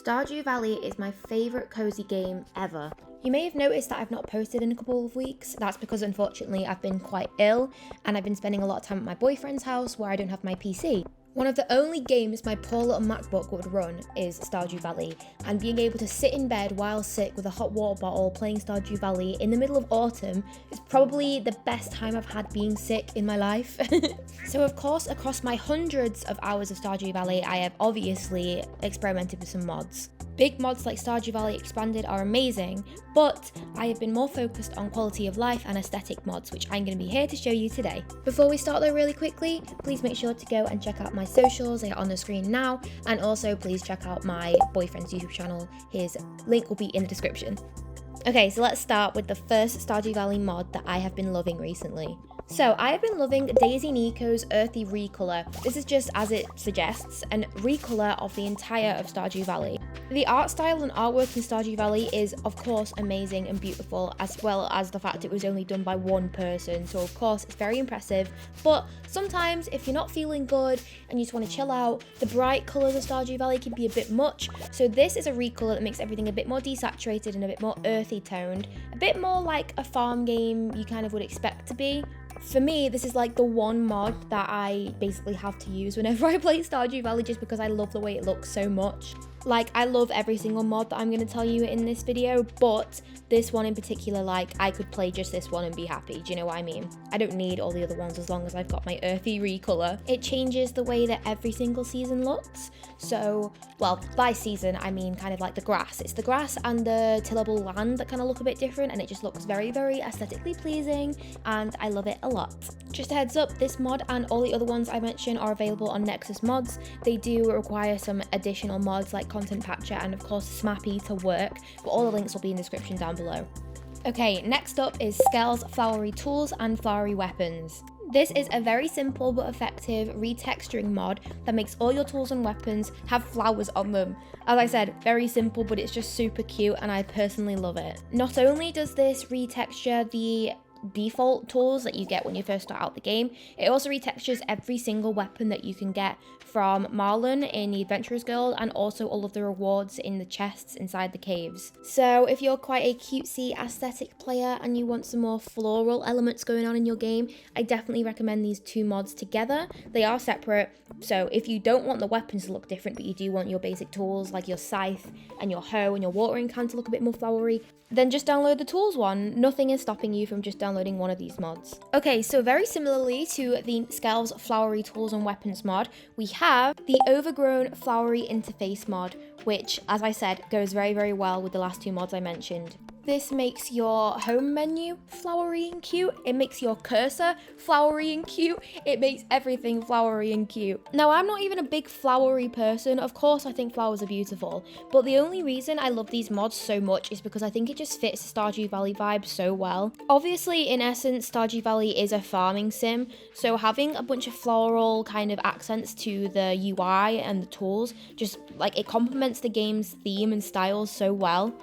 Stardew Valley is my favourite cozy game ever. You may have noticed that I've not posted in a couple of weeks. That's because unfortunately I've been quite ill and I've been spending a lot of time at my boyfriend's house where I don't have my PC. One of the only games my poor little MacBook would run is Stardew Valley, and being able to sit in bed while sick with a hot water bottle playing Stardew Valley in the middle of autumn is probably the best time I've had being sick in my life. So of course, across my hundreds of hours of Stardew Valley, I have obviously experimented with some mods. Big mods like Stardew Valley Expanded are amazing, but I have been more focused on quality of life and aesthetic mods, which I'm going to be here to show you today. Before we start though, really quickly, please make sure to go and check out my socials, they are on the screen now, and also please check out my boyfriend's YouTube channel, his link will be in the description. Okay, so let's start with the first Stardew Valley mod that I have been loving recently. So I have been loving Daisy Nico's Earthy recolor. This is just as it suggests, an recolor of the entire of Stardew Valley. The art style and artwork in Stardew Valley is of course amazing and beautiful, as well as the fact it was only done by one person, so of course it's very impressive. But sometimes if you're not feeling good and you just want to chill out, the bright colours of Stardew Valley can be a bit much, so this is a recolor that makes everything a bit more desaturated and a bit more earthy toned, a bit more like a farm game you kind of would expect to be. For me, this is like the one mod that I basically have to use whenever I play Stardew Valley, just because I love the way it looks so much. Like, I love every single mod that I'm going to tell you in this video, but this one in particular, like, I could play just this one and be happy, do you know what I mean? I don't need all the other ones as long as I've got my Earthy recolor. It changes the way that every single season looks, so, well, by season, I mean kind of like the grass. It's the grass and the tillable land that kind of look a bit different, and it just looks very, very aesthetically pleasing, and I love it a lot. Just a heads up, this mod and all the other ones I mentioned are available on Nexus Mods. They do require some additional mods like Content Patcher and of course Smappy to work, but all the links will be in the description down below. Okay, next up is 𝙨𝙤𝙘𝙞𝙖𝙡 Flowery tools and flowery weapons. This is a very simple but effective retexturing mod that makes all your tools and weapons have flowers on them. As I said, very simple, but it's just super cute and I personally love it. Not only does this retexture the default tools that you get when you first start out the game, it also retextures every single weapon that you can get from Marlon in the Adventurer's Guild, and also all of the rewards in the chests inside the caves. So if you're quite a cutesy aesthetic player and you want some more floral elements going on in your game, I definitely recommend these two mods together. They are separate, so if you don't want the weapons to look different but you do want your basic tools like your scythe and your hoe and your watering can to look a bit more flowery, then just download the tools one. Nothing is stopping you from just downloading one of these mods. Okay, so very similarly to the 𝙨𝙬𝙘𝙀𝙀 Flowery tools and weapons mod, we have the overgrown flowery interface mod, which, as I said, goes very, very well with the last two mods I mentioned. This makes your home menu flowery and cute. It makes your cursor flowery and cute. It makes everything flowery and cute. Now, I'm not even a big flowery person. Of course, I think flowers are beautiful, but the only reason I love these mods so much is because I think it just fits the Stardew Valley vibe so well. Obviously, in essence, Stardew Valley is a farming sim, so having a bunch of floral kind of accents to the UI and the tools, just like it complements the game's theme and style so well.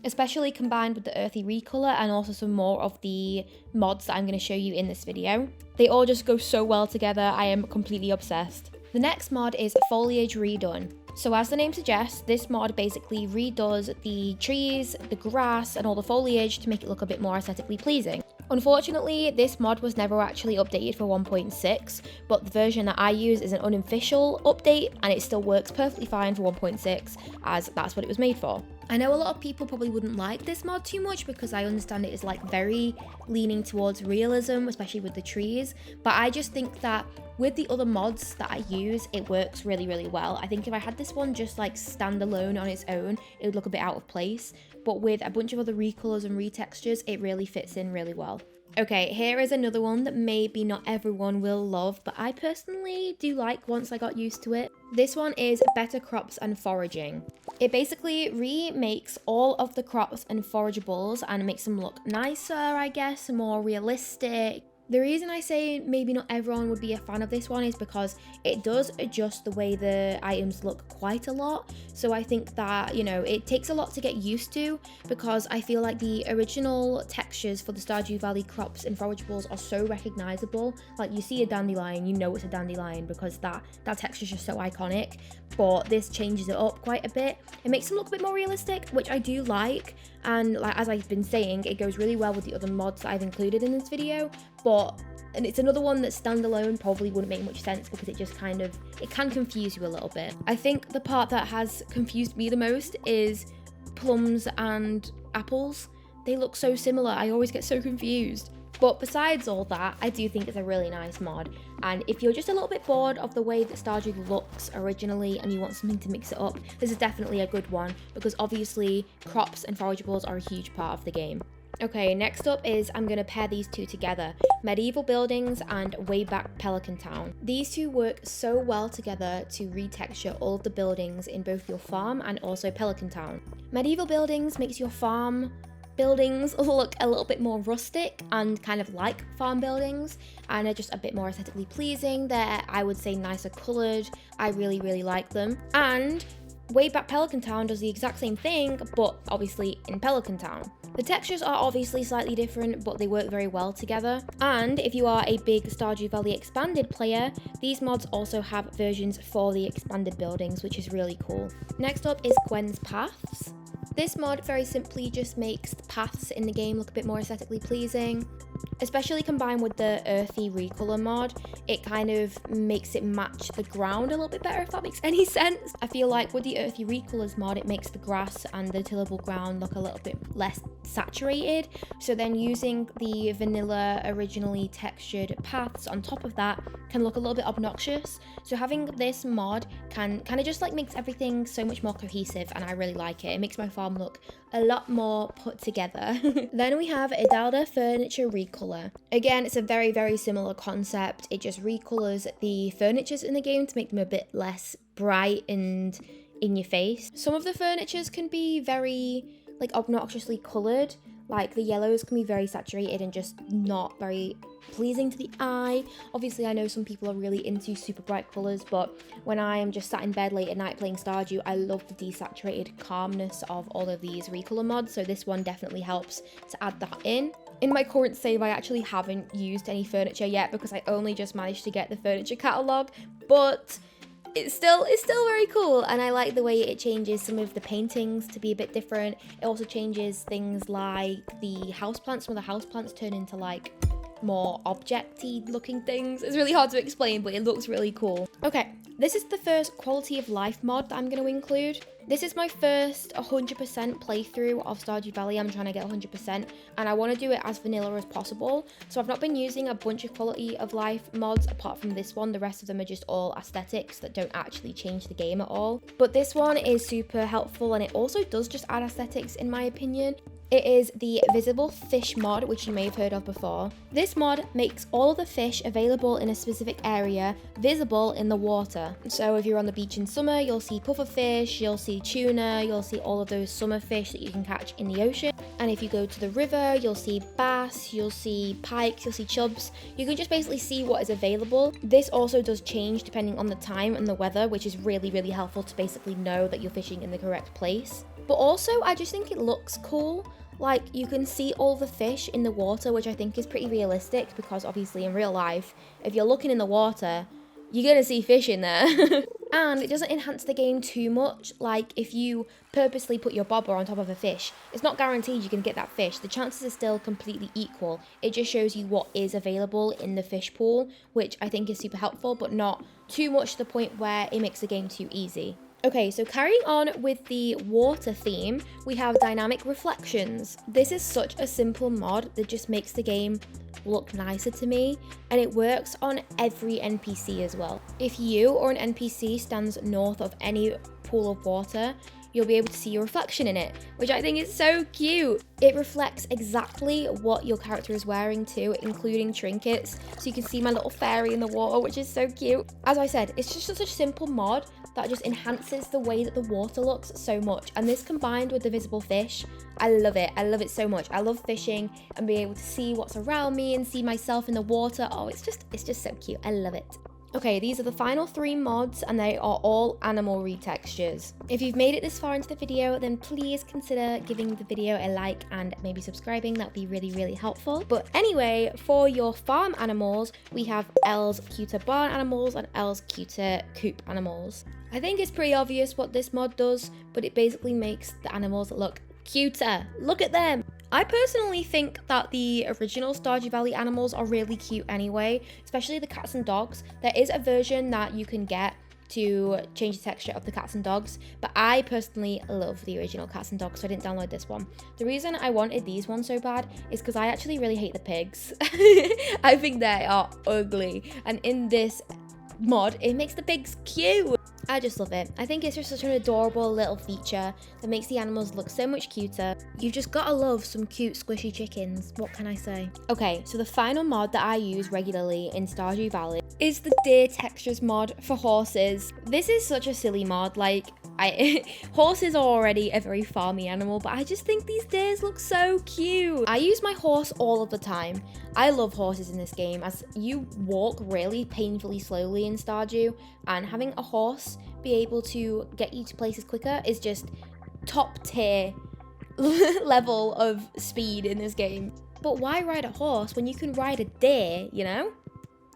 Especially combined with the Earthy recolor and also some more of the mods that I'm going to show you in this video. They all just go so well together, I am completely obsessed. The next mod is Foliage redone. So as the name suggests, this mod basically redoes the trees, the grass, and all the foliage to make it look a bit more aesthetically pleasing. Unfortunately, this mod was never actually updated for 1.6, but the version that I use is an unofficial update and it still works perfectly fine for 1.6, as that's what it was made for. I know a lot of people probably wouldn't like this mod too much because I understand it is like very leaning towards realism, especially with the trees, but I just think that with the other mods that I use, it works really, really well. I think if I had this one just like standalone on its own, it would look a bit out of place, but with a bunch of other recolors and retextures, it really fits in really well. Okay, here is another one that maybe not everyone will love, but I personally do like once I got used to it. This one is Better Crops and Foraging. It basically remakes all of the crops and forageables and makes them look nicer, I guess, more realistic. The reason I say maybe not everyone would be a fan of this one is because it does adjust the way the items look quite a lot. So I think that, you know, it takes a lot to get used to, because I feel like the original textures for the Stardew Valley crops and forageables are so recognizable. Like, you see a dandelion, you know it's a dandelion because that texture is just so iconic. But this changes it up quite a bit. It makes them look a bit more realistic, which I do like. And like, as I've been saying, it goes really well with the other mods that I've included in this video. And it's another one that standalone probably wouldn't make much sense, because it just kind of, it can confuse you a little bit. I think the part that has confused me the most is plums and apples. They look so similar, I always get so confused. But besides all that, I do think it's a really nice mod. And if you're just a little bit bored of the way that Stardew looks originally and you want something to mix it up, this is definitely a good one, because obviously crops and forageables are a huge part of the game. Okay, next up is I'm going to pair these two together, Medieval Buildings and Wayback Pelican Town. These two work so well together to retexture all of the buildings in both your farm and also Pelican Town. Medieval Buildings makes your farm buildings look a little bit more rustic and kind of like farm buildings, and are just a bit more aesthetically pleasing. They're, I would say, nicer coloured. I really like them. And Wayback Pelican Town does the exact same thing, but obviously in Pelican Town. The textures are obviously slightly different, but they work very well together. And if you are a big Stardew Valley Expanded player, these mods also have versions for the expanded buildings, which is really cool. Next up is Gwen's Paths. This mod very simply just makes the paths in the game look a bit more aesthetically pleasing, especially combined with the Earthy recolor mod. It kind of makes it match the ground a little bit better, if that makes any sense. I feel like with the Earthy recolors mod, it makes the grass and the tillable ground look a little bit less saturated. So then using the vanilla originally textured paths on top of that can look a little bit obnoxious. So having this mod kind of just like makes everything so much more cohesive, and I really like it. It makes my farm look a lot more put together. Then we have Adala Furniture Recolor. Again, it's a very similar concept. It just recolors the furnitures in the game to make them a bit less bright and in your face. Some of the furnitures can be very like obnoxiously colored, like the yellows can be very saturated and just not very pleasing to the eye. Obviously, I know some people are really into super bright colors, but when I am just sat in bed late at night playing Stardew, I love the desaturated calmness of all of these recolor mods, so this one definitely helps to add that in. In my current save, I actually haven't used any furniture yet because I only just managed to get the furniture catalogue, but it's still very cool, and I like the way it changes some of the paintings to be a bit different. It also changes things like the houseplants. Some of the houseplants turn into like more object-y looking things. It's really hard to explain, but it looks really cool. Okay, this is the first quality of life mod that I'm going to include. This is my first 100% playthrough of Stardew Valley. I'm trying to get 100%, and I want to do it as vanilla as possible. So I've not been using a bunch of quality of life mods apart from this one. The rest of them are just all aesthetics that don't actually change the game at all. But this one is super helpful, and it also does just add aesthetics in my opinion. It is the Visible Fish mod, which you may have heard of before. This mod makes all of the fish available in a specific area visible in the water. So if you're on the beach in summer, you'll see pufferfish, you'll see tuna, you'll see all of those summer fish that you can catch in the ocean. And if you go to the river, you'll see bass, you'll see pikes, you'll see chubs. You can just basically see what is available. This also does change depending on the time and the weather, which is really helpful to basically know that you're fishing in the correct place. But also, I just think it looks cool. Like, you can see all the fish in the water, which I think is pretty realistic, because obviously in real life, if you're looking in the water, you're gonna see fish in there. And it doesn't enhance the game too much. Like, if you purposely put your bobber on top of a fish, it's not guaranteed you can get that fish. The chances are still completely equal. It just shows you what is available in the fish pool, which I think is super helpful, but not too much to the point where it makes the game too easy. Okay, so carrying on with the water theme, we have Dynamic Reflections. This is such a simple mod that just makes the game look nicer to me, and it works on every NPC as well. If you or an NPC stands north of any pool of water, you'll be able to see your reflection in it, which I think is so cute. It reflects exactly what your character is wearing too, including trinkets. So you can see my little fairy in the water, which is so cute. As I said, it's just such a simple mod that just enhances the way that the water looks so much. And this combined with the visible fish, I love it. I love it so much. I love fishing and being able to see what's around me and see myself in the water. Oh, it's just so cute. I love it. Okay, these are the final 3 mods and they are all animal retextures. If you've made it this far into the video, then please consider giving the video a like and maybe subscribing. That would be really, really helpful. But anyway, for your farm animals, we have Elle's cuter barn animals and Elle's cuter coop animals. I think it's pretty obvious what this mod does, but it basically makes the animals look cuter. Look at them. I personally think that the original Stardew Valley animals are really cute anyway, especially the cats and dogs. There is a version that you can get to change the texture of the cats and dogs, but I personally love the original cats and dogs, so I didn't download this one. The reason I wanted these ones so bad is because I actually really hate the pigs. I think they are ugly, and in this mod, it makes the pigs cute. I just love it. I think it's just such an adorable little feature that makes the animals look so much cuter. You've just gotta love some cute squishy chickens. What can I say? Okay, so the final mod that I use regularly in Stardew Valley is the deer textures mod for horses. This is such a silly mod. Like, horses are already a very farmy animal, but I just think these deers look so cute. I use my horse all of the time. I love horses in this game as you walk really painfully slowly in Stardew, and having a horse be able to get you to places quicker is just top tier level of speed in this game. But why ride a horse when you can ride a deer, you know?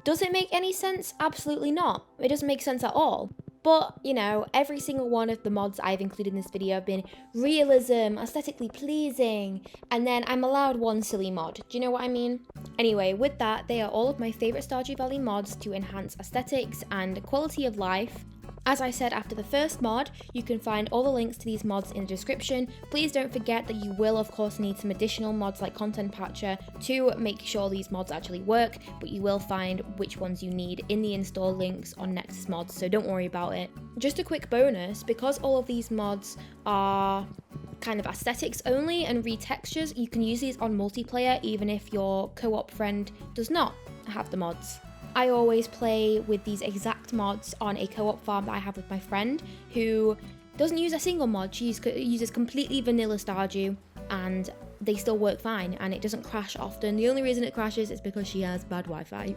Does it make any sense? Absolutely not. It doesn't make sense at all. But, you know, every single one of the mods I've included in this video have been realism, aesthetically pleasing, and then I'm allowed one silly mod. Do you know what I mean? Anyway, with that, they are all of my favourite Stardew Valley mods to enhance aesthetics and quality of life. As I said after the first mod, you can find all the links to these mods in the description. Please don't forget that you will of course need some additional mods like Content Patcher to make sure these mods actually work, but you will find which ones you need in the install links on Nexus Mods, so don't worry about it. Just a quick bonus, because all of these mods are kind of aesthetics only and retextures, you can use these on multiplayer even if your co-op friend does not have the mods. I always play with these exact mods on a co-op farm that I have with my friend who doesn't use a single mod. She uses completely vanilla Stardew and they still work fine and it doesn't crash often. The only reason it crashes is because she has bad Wi-Fi.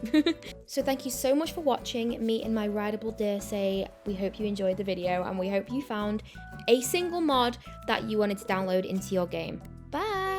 So thank you so much for watching me and my rideable 𝙨𝙘𝙘𝙖𝙡. We hope you enjoyed the video and we hope you found a single mod that you wanted to download into your game. Bye!